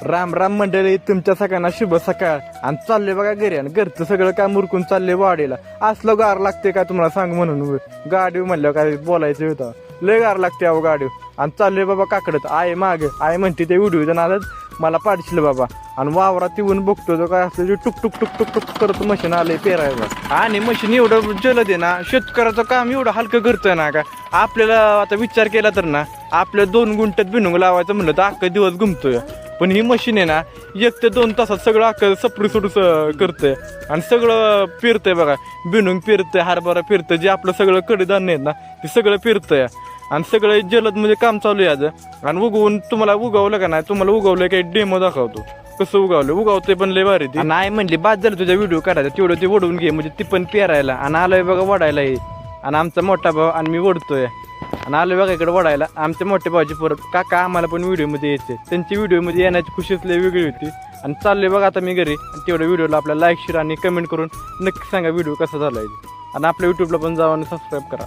राम राम मंडळी, तुमच्या सगळ्यांना शुभ सकाळ. आणि चालले बघा घरी, आणि घरचं सगळं काम उरकून चालले वाडीला. असलं गार लागते का तुम्हाला सांग, म्हणून गाडी म्हणल्यावर काय बोलायचं होतं, लय गार लागते अहो गाडी. आणि चालले बाबा काकडत, आहे मागे आहे म्हणते ते व्हिडिओ नादच मला पाडशील बाबा. आणि वावरात येऊन बघतो तो काय असं टुक टुक टुक टुक टुक करत मशीन आले पेरायला. आणि मशीन एवढं जलद आहे ना, शेतकऱ्याचं काम एवढं हलकं करतोय ना का. आपल्याला आता विचार केला तर ना, आपल्या 2 गुंठ्यात भिनुंग लावायचं म्हणलं तर अख्खा दिवस घुमतोय. पण ही मशीन आहे ना, 1 ते 2 तासात सगळं अख्खं सपरू सुडूस करतंय. आणि सगळं फिरतंय बघा, भिनुंग फिरतंय, हरभरा फिरतंय, जे आपलं सगळं कडधान्य आहेत ना ते सगळं फिरतंय. आणि सगळं जलद म्हणजे काम चालू आहे आज. आणि उगवून तुम्हाला उगवलं का नाही, तुम्हाला उगवलं काही डेमो दाखवतो कसं उगवतंय, पण लय भारी ती. नाही म्हणली बाद झालं तुझा व्हिडिओ काढायचा, तेवढं ते वडवून घे म्हणजे ती पण पेरायला. आणि आलोय बघा वडायला हे. आणि आमचा मोठा भाऊ आणि मी वडतोय. आणि आलोय बघा इकडे वडायला. आमच्या मोठ्या भावाची परत काका आम्हाला पण व्हिडिओमध्ये यायचे, त्यांची व्हिडिओमध्ये येण्याची खुशीच लय वेगळी होती. आणि चाललोय बघा आता मी घरी. आणि तेवढ्या व्हिडिओला आपल्याला लाईक शेअर आणि कमेंट करून नक्की सांगा व्हिडिओ कसा झाला. आणि आपल्या युट्यूबला पण जावा आणि सबस्क्राईब करा.